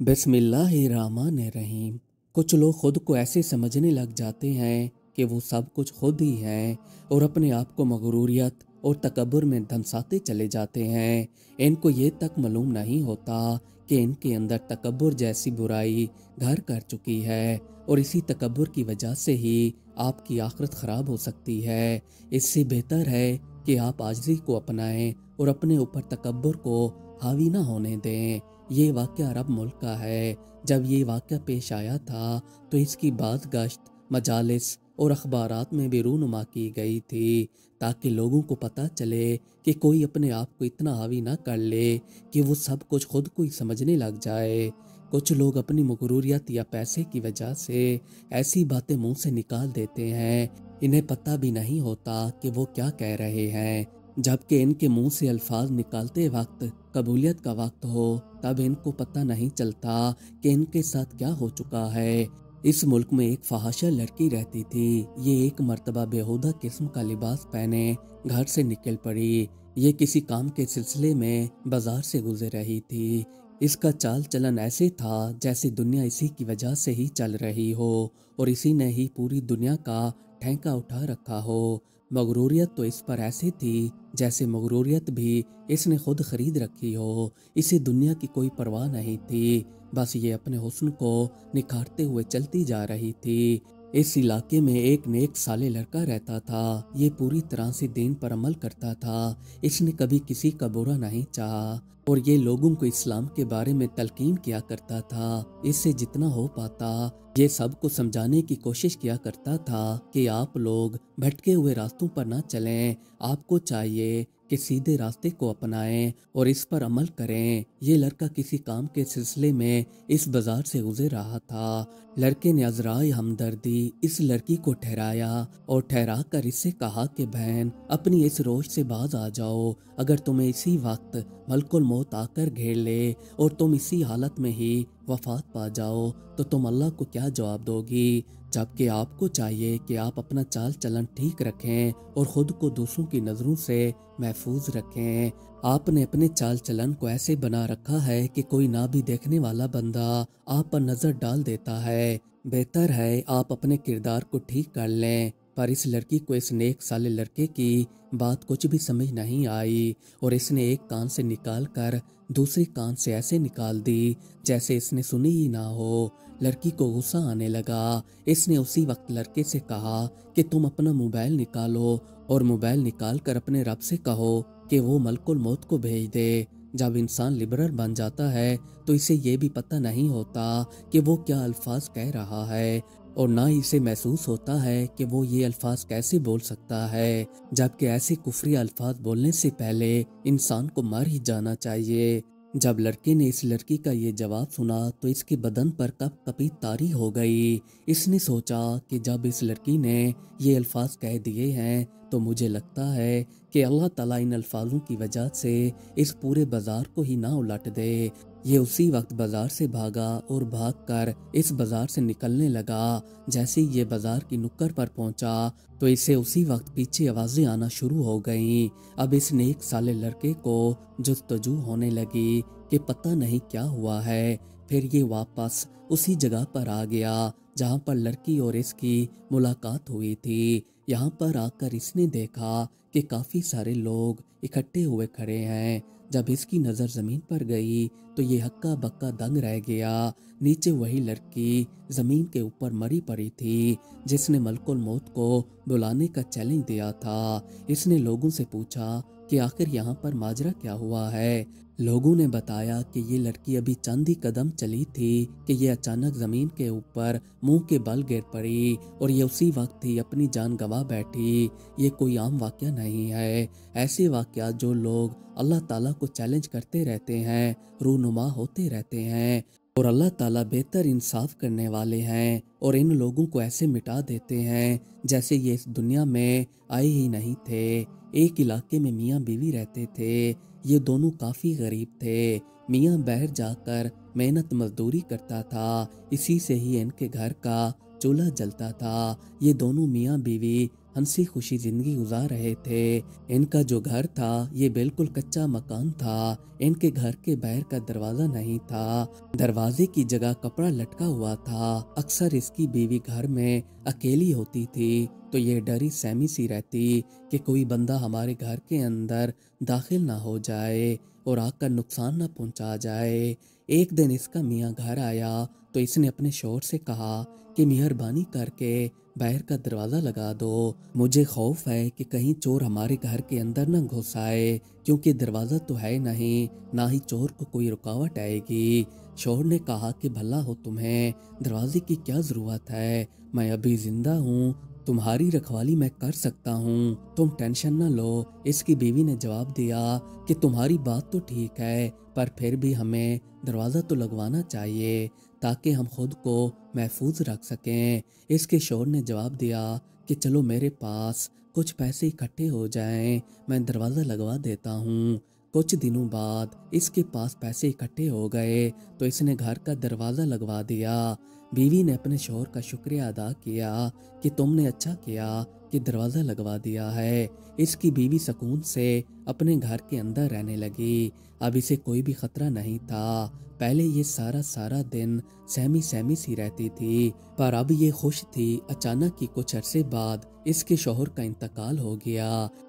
बिस्मिल्लाहिर्रहमानिर्रहीम। कुछ लोग खुद को ऐसे समझने लग जाते हैं कि वो सब कुछ खुद ही हैं और अपने आप को मगरूरियत और तकब्बुर में धंसाते चले जाते हैं। इनको ये तक मालूम नहीं होता कि इनके अंदर तकब्बुर जैसी बुराई घर कर चुकी है और इसी तकब्बुर की वजह से ही आपकी आखिरत ख़राब हो सकती है। इससे बेहतर है कि आप आजिज़ी को अपनाएं और अपने ऊपर तकब्बुर को हावी ना होने दें। ये वाक़या अरब मुल्क का है। जब ये वाक़या पेश आया था तो इसकी बात गश्त मजालिस और अखबारात में भी रूनुमा की गई थी ताकि लोगों को पता चले कि कोई अपने आप को इतना हावी ना कर ले कि वो सब कुछ खुद को ही समझने लग जाए। कुछ लोग अपनी मगरूरियत या पैसे की वजह से ऐसी बातें मुंह से निकाल देते हैं, इन्हें पता भी नहीं होता कि वो क्या कह रहे हैं। जबकि इनके मुंह से अल्फाज निकालते वक्त कबूलियत का वक्त हो तब इनको पता नहीं चलता कि इनके साथ क्या हो चुका है। इस मुल्क में एक फहाशा लड़की रहती थी। ये एक मर्तबा बेहुदा किस्म का लिबास पहने घर से निकल पड़ी। ये किसी काम के सिलसिले में बाजार से गुजर रही थी। इसका चाल चलन ऐसे था जैसे दुनिया इसी की वजह से ही चल रही हो और इसी ने ही पूरी दुनिया का ठेका उठा रखा हो। मगरूरियत तो इस पर ऐसी थी जैसे मगरूरियत भी इसने खुद खरीद रखी हो। इसे दुनिया की कोई परवाह नहीं थी, बस ये अपने हुस्न को निखारते हुए चलती जा रही थी। इस इलाके में एक नेक साले लड़का रहता था। ये पूरी तरह से दीन पर अमल करता था। इसने कभी किसी का बुरा नहीं चाहा और ये लोगों को इस्लाम के बारे में तलकीन किया करता था। इससे जितना हो पाता ये सबको समझाने की कोशिश किया करता था कि आप लोग भटके हुए रास्तों पर ना चलें। आपको चाहिए कि सीधे रास्ते को अपनाएं और इस पर अमल करें। ये लड़का किसी काम के सिलसिले में इस बाजार से गुजर रहा था। लड़के ने अज़राए हमदर्दी इस लड़की को ठहराया और ठहरा कर इससे कहा कि बहन, अपनी इस रोश से बाज आ जाओ। अगर तुम्हें इसी वक्त मलकुल मौत आकर घेर ले और तुम इसी हालत में ही वफात पा जाओ तो तुम अल्लाह को क्या जवाब दोगी। जबकि आपको चाहिए कि आप अपना चाल चलन ठीक रखें और ख़ुद को दूसरों की नज़रों से महफूज रखें। आपने अपने चाल चलन को ऐसे बना रखा है कि कोई ना भी देखने वाला बंदा आप पर नज़र डाल देता है। बेहतर है आप अपने किरदार को ठीक कर लें। पर इस लड़की को इस नेक साले लड़के की बात कुछ भी समझ नहीं आई और इसने एक कान से निकाल कर दूसरे कान से ऐसे निकाल दी जैसे इसने सुनी ही ना हो। लड़की को गुस्सा आने लगा। इसने उसी वक्त लड़के से कहा कि तुम अपना मोबाइल निकालो और मोबाइल निकाल कर अपने रब से कहो कि वो मलकुल मौत को भेज दे। जब इंसान लिबरल बन जाता है तो इसे ये भी पता नहीं होता कि वो क्या अल्फाज कह रहा है और ना ही इसे महसूस होता है कि वो ये अल्फाज कैसे बोल सकता है। जबकि ऐसे कुफरी अल्फाज बोलने से पहले इंसान को मर ही जाना चाहिए। जब लड़के ने इस लड़की का ये जवाब सुना तो इसके बदन पर कप कपी तारी हो गई। इसने सोचा कि जब इस लड़की ने ये अल्फाज कह दिए हैं तो मुझे लगता है कि अल्लाह ताला इन अल्फाजों की वजह से इस पूरे बाजार को ही ना उलट दे। ये उसी वक्त बाजार से भागा और भागकर इस बाजार से निकलने लगा। जैसे ही ये बाजार की नुक्कड़ पर पहुंचा तो इसे उसी वक्त पीछे आवाजें आना शुरू हो गईं। अब इस नेक साले लड़के को जुस्तजू होने लगी कि पता नहीं क्या हुआ है। फिर ये वापस उसी जगह पर आ गया जहाँ पर लड़की और इसकी मुलाकात हुई थी। यहाँ पर आकर इसने देखा कि काफ़ी सारे लोग इकट्ठे हुए खड़े हैं। जब इसकी नज़र ज़मीन पर गई तो ये हक्का बक्का दंग रह गया। नीचे वही लड़की ज़मीन के ऊपर मरी पड़ी थी जिसने मलकुल मौत को बुलाने का चैलेंज दिया था। इसने लोगों से पूछा कि आखिर यहाँ पर माजरा क्या हुआ है। लोगों ने बताया कि ये लड़की अभी चंद ही कदम चली थी कि ये अचानक ज़मीन के ऊपर मुंह के बल गिर पड़ी और ये उसी वक्त ही अपनी जान गंवा बैठी। ये कोई आम वाक़या नहीं है। ऐसे वाक़यात जो लोग अल्लाह ताला को चैलेंज करते रहते हैं रूनुमा होते रहते हैं और अल्लाह ताला बेहतर इंसाफ करने वाले हैं और इन लोगों को ऐसे मिटा देते हैं जैसे ये इस दुनिया में आए ही नहीं थे। एक इलाके में मियाँ बीवी रहते थे। ये दोनों काफ़ी गरीब थे। मियाँ बाहर जाकर मेहनत मजदूरी करता था। इसी से ही इनके घर का चूल्हा जलता था। ये दोनों मियाँ बीवी हंसी खुशी जिंदगी गुजार रहे थे। इनका जो घर था ये बिल्कुल कच्चा मकान था। इनके घर के बाहर का दरवाजा नहीं था, दरवाजे की जगह कपड़ा लटका हुआ था। अक्सर इसकी बीवी घर में अकेली होती थी तो ये डरी सहमी सी रहती कि कोई बंदा हमारे घर के अंदर दाखिल ना हो जाए और आग का नुकसान ना पहुंचा जाए। एक दिन इसका मियाँ घर आया तो इसने अपने शौहर से कहा कि मेहरबानी करके बाहर का दरवाज़ा लगा दो, मुझे खौफ है कि कहीं चोर हमारे घर के अंदर न घुस आए, क्योंकि दरवाज़ा तो है नहीं, ना ही चोर को कोई रुकावट आएगी। शौहर ने कहा कि भला हो तुम्हें, दरवाजे की क्या ज़रूरत है, मैं अभी ज़िंदा हूँ, तुम्हारी रखवाली मैं कर सकता हूँ, तुम टेंशन न लो। इसकी बीवी ने जवाब दिया कि तुम्हारी बात तो ठीक है, पर फिर भी हमें दरवाज़ा तो लगवाना चाहिए ताकि हम खुद को महफूज रख सकें। इसके शौहर ने जवाब दिया कि चलो मेरे पास कुछ पैसे इकट्ठे हो जाएं, मैं दरवाज़ा लगवा देता हूँ। कुछ दिनों बाद इसके पास पैसे इकट्ठे हो गए तो इसने घर का दरवाज़ा लगवा दिया। बीवी ने अपने शौहर का शुक्रिया अदा किया कि तुमने अच्छा किया कि दरवाज़ा लगवा दिया है। इसकी बीवी सुकून से अपने घर के अंदर रहने लगी। अब इसे कोई भी खतरा नहीं था। पहले ये सारा दिन सहमी सहमी सी रहती थी, पर अब ये खुश थी। अचानक ही कुछ अरसे बाद इसके शौहर का इंतकाल हो गया।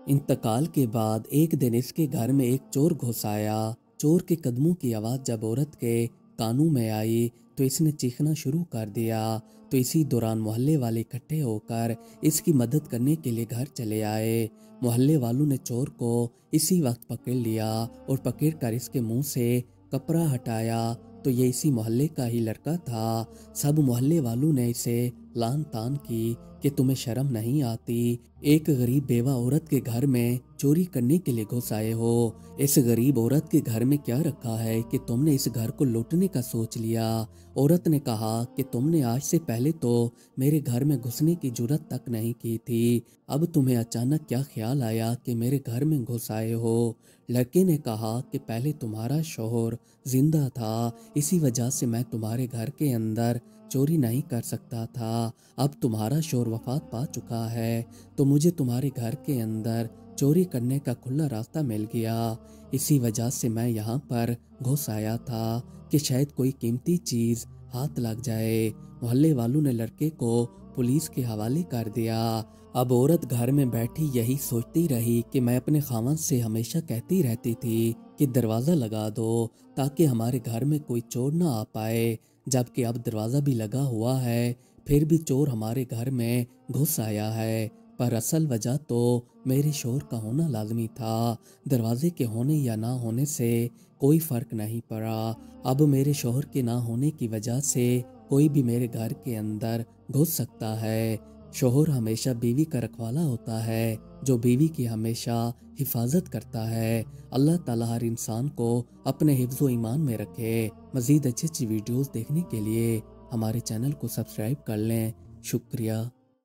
इंतकाल के बाद एक दिन इसके घर में एक चोर घुस आया। चोर के कदमों की आवाज़ जब औरत के कानों में आई तो इसने चीखना शुरू कर दिया। तो इसी दौरान मोहल्ले वाले इकट्ठे होकर इसकी मदद करने के लिए घर चले आए। मोहल्ले वालों ने चोर को इसी वक्त पकड़ लिया और पकड़कर इसके मुंह से कपड़ा हटाया तो ये इसी मोहल्ले का ही लड़का था। सब मोहल्ले वालों ने इसे लान तान की कि तुम्हें शर्म नहीं आती, एक गरीब बेवा औरत के घर में चोरी करने के लिए घुस आए हो। इस गरीब औरत के घर में क्या रखा है कि तुमने इस घर को लूटने का सोच लिया। औरत ने कहा कि तुमने आज से पहले तो मेरे घर में घुसने की जुर्रत तक नहीं की थी, अब तुम्हें अचानक क्या ख्याल आया कि मेरे घर में घुस आए हो। लड़के ने कहा कि पहले तुम्हारा शौहर जिंदा था, इसी वजह से मैं तुम्हारे घर के अंदर चोरी नहीं कर सकता था। अब तुम्हारा शौहर वफात पा चुका है तो मुझे तुम्हारे घर के अंदर चोरी करने का खुला रास्ता मिल गया। इसी वजह से मैं यहाँ पर घुस आया था कि शायद कोई कीमती चीज़ हाथ लग जाए। मोहल्ले वालों ने लड़के को पुलिस के हवाले कर दिया। अब औरत घर में बैठी यही सोचती रही कि मैं अपने खामन से हमेशा कहती रहती थी कि दरवाज़ा लगा दो ताकि हमारे घर में कोई चोर ना आ पाए, जबकि अब दरवाज़ा भी लगा हुआ है फिर भी चोर हमारे घर में घुस आया है। पर असल वजह तो मेरे शौहर का होना लाजमी था, दरवाजे के होने या ना होने से कोई फ़र्क नहीं पड़ा। अब मेरे शौहर के ना होने की वजह से कोई भी मेरे घर के अंदर घुस सकता है। शौहर हमेशा बीवी का रखवाला होता है जो बीवी की हमेशा हिफाजत करता है। अल्लाह ताला हर इंसान को अपने हिफ्ज़ व ईमान में रखे। मज़ीद अच्छी अच्छी वीडियोज़ देखने के लिए हमारे चैनल को सब्सक्राइब कर लें। शुक्रिया।